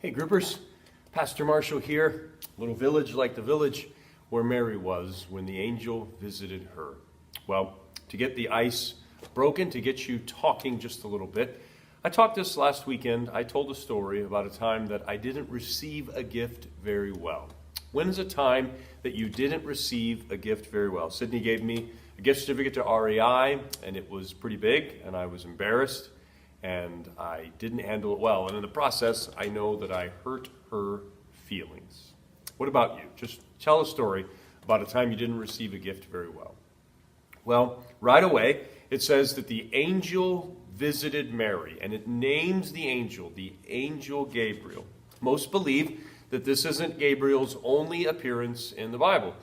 Hey groupers, Pastor Marshall here. A little village like the village where Mary was when the angel visited her. Well, to get the ice broken, to get you talking just a little bit, I talked this last weekend. I told a story about a time that I didn't receive a gift very well. When is a time that you didn't receive a gift very well? Sydney gave me a gift certificate to REI, and it was pretty big, and I was embarrassed, and I didn't handle it well. And in the process, I know that I hurt her feelings. What about you? Just tell a story about a time you didn't receive a gift very well. Well, right away, it says that the angel visited Mary, and it names the angel Gabriel. Most believe that this isn't Gabriel's only appearance in the Bible.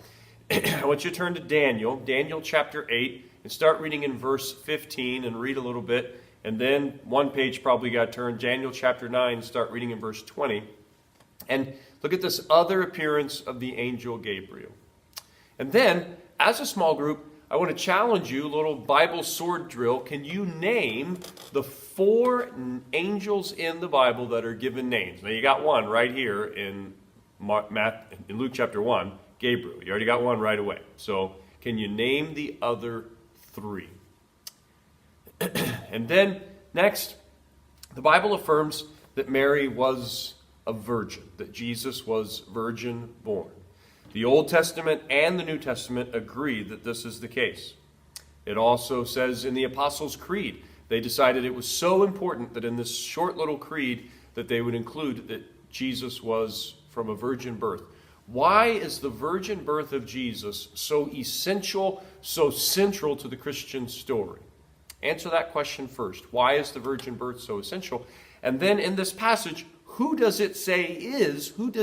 I want you to turn to Daniel chapter 8, and start reading in verse 15 and read a little bit. And then one page probably got turned, Daniel chapter 9, start reading in verse 20. And look at this other appearance of the angel Gabriel. And then, as a small group, I want to challenge you, a little Bible sword drill. Can you name the 4 angels in the Bible that are given names? Now, you got one right here in Luke chapter 1, Gabriel. You already got one right away. So, can you name the other 3? And then, next, the Bible affirms that Mary was a virgin, that Jesus was virgin born. The Old Testament and the New Testament agree that this is the case. It also says in the Apostles' Creed, they decided it was so important that in this short little creed that they would include that Jesus was from a virgin birth. Why is the virgin birth of Jesus so essential, so central to the Christian story? Answer that question first. Why is the virgin birth so essential? And then in this passage, who does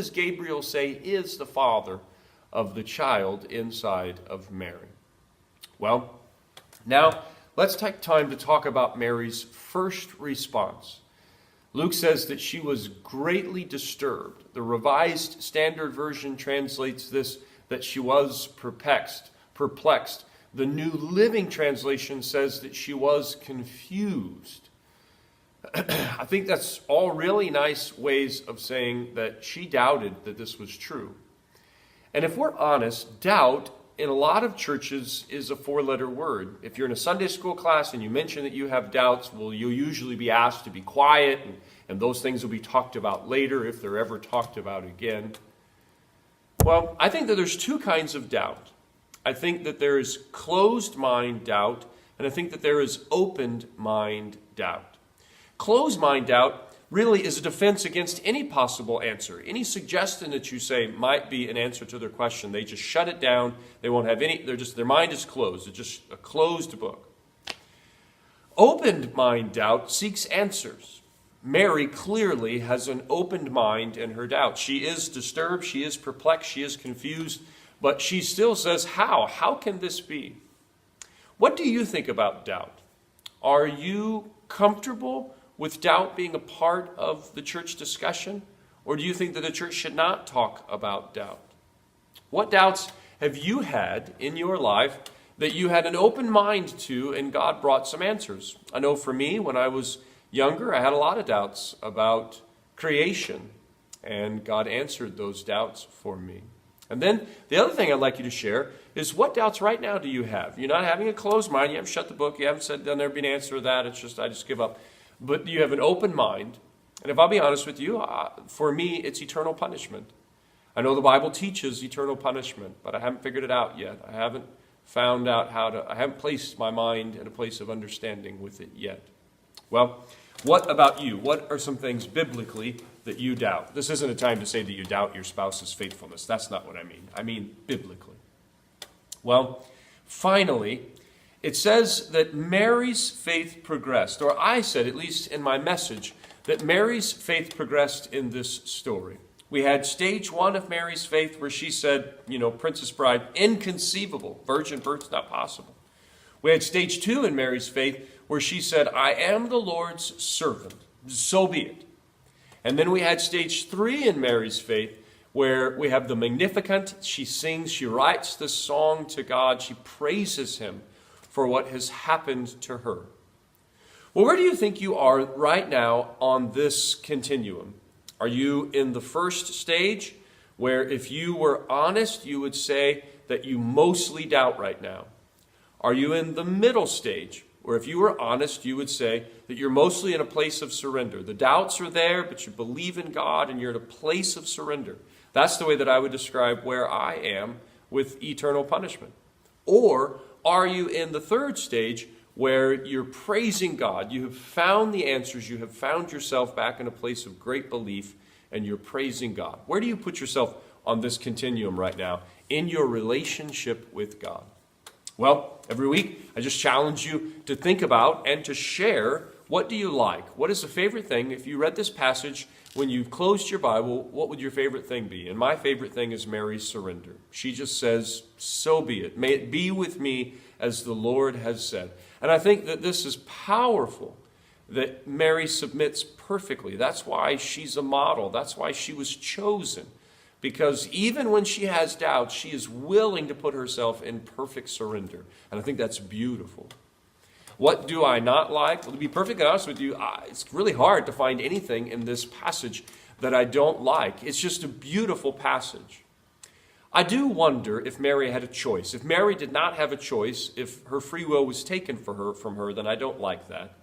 Gabriel say is the father of the child inside of Mary? Well, now let's take time to talk about Mary's first response. Luke says that she was greatly disturbed. The Revised Standard Version translates this that she was perplexed. The New Living Translation says that she was confused. I think that's all really nice ways of saying that she doubted that this was true. And if we're honest, doubt in a lot of churches is a 4-letter word. If you're in a Sunday school class and you mention that you have doubts, well, you'll usually be asked to be quiet, and those things will be talked about later if they're ever talked about again. Well, I think that there's 2 kinds of doubt. I think that there is closed mind doubt, and I think that there is opened mind doubt. Closed mind doubt really is a defense against any possible answer. Any suggestion that you say might be an answer to their question, they just shut it down. They won't have any, their mind is closed. It's just a closed book. Opened mind doubt seeks answers. Mary clearly has an opened mind in her doubt. She is disturbed, she is perplexed, she is confused, but she still says, how? How can this be? What do you think about doubt? Are you comfortable with doubt being a part of the church discussion? Or do you think that the church should not talk about doubt? What doubts have you had in your life that you had an open mind to and God brought some answers? I know for me, when I was younger, I had a lot of doubts about creation, and God answered those doubts for me. And then the other thing I'd like you to share is, what doubts right now do you have? You're not having a closed mind. You haven't shut the book. You haven't said, there'll never be an answer to that. It's just, I just give up. But you have an open mind. And if I'll be honest with you, for me, it's eternal punishment. I know the Bible teaches eternal punishment, but I haven't figured it out yet. I haven't found out I haven't placed my mind in a place of understanding with it yet. Well, what about you? What are some things biblically that you doubt? This isn't a time to say that you doubt your spouse's faithfulness. That's not what I mean. I mean biblically. Well, finally, it says that Mary's faith progressed, or I said, at least in my message, that Mary's faith progressed in this story. We had stage 1 of Mary's faith where she said, Princess Bride, inconceivable, virgin birth's not possible. We had stage 2 in Mary's faith where she said, I am the Lord's servant, so be it. And then we had stage 3 in Mary's faith where we have the Magnificat. She sings, she writes this song to God, she praises him for what has happened to her. Well, where do you think you are right now on this continuum? Are you in the first stage, where if you were honest, you would say that you mostly doubt right now? Are you in the middle stage, where if you were honest, you would say that you're mostly in a place of surrender? The doubts are there, but you believe in God and you're in a place of surrender. That's the way that I would describe where I am with eternal punishment. Or are you in the third stage, where you're praising God? You have found the answers. You have found yourself back in a place of great belief, and you're praising God. Where do you put yourself on this continuum right now in your relationship with God? Well, every week I just challenge you to think about and to share, what do you like? What is the favorite thing? If you read this passage, when you've closed your Bible, what would your favorite thing be? And my favorite thing is Mary's surrender. She just says, so be it. May it be with me as the Lord has said. And I think that this is powerful, that Mary submits perfectly. That's why she's a model. That's why she was chosen. Because even when she has doubts, she is willing to put herself in perfect surrender. And I think that's beautiful. What do I not like? Well, to be perfectly honest with you, it's really hard to find anything in this passage that I don't like. It's just a beautiful passage. I do wonder if Mary had a choice. If Mary did not have a choice, if her free will was taken from her, then I don't like that.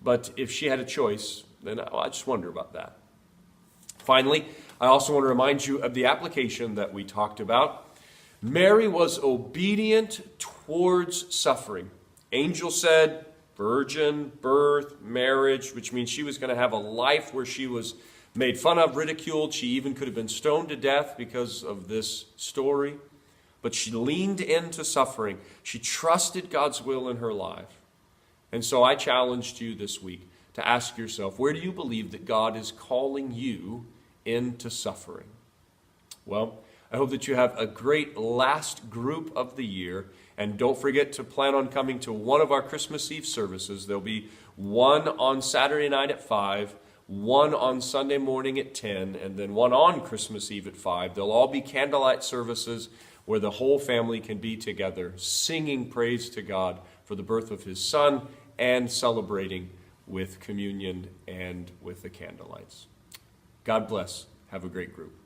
But if she had a choice, then I just wonder about that. Finally, I also want to remind you of the application that we talked about. Mary was obedient towards suffering. Angel said, virgin, birth, marriage, which means she was going to have a life where she was made fun of, ridiculed. She even could have been stoned to death because of this story. But she leaned into suffering. She trusted God's will in her life. And so I challenged you this week to ask yourself, where do you believe that God is calling you into suffering? Well, I hope that you have a great last group of the year. And don't forget to plan on coming to one of our Christmas Eve services. There'll be one on Saturday night at 5, one on Sunday morning at 10, and then one on Christmas Eve at 5. They'll all be candlelight services where the whole family can be together, singing praise to God for the birth of his Son and celebrating with communion and with the candlelights. God bless. Have a great group.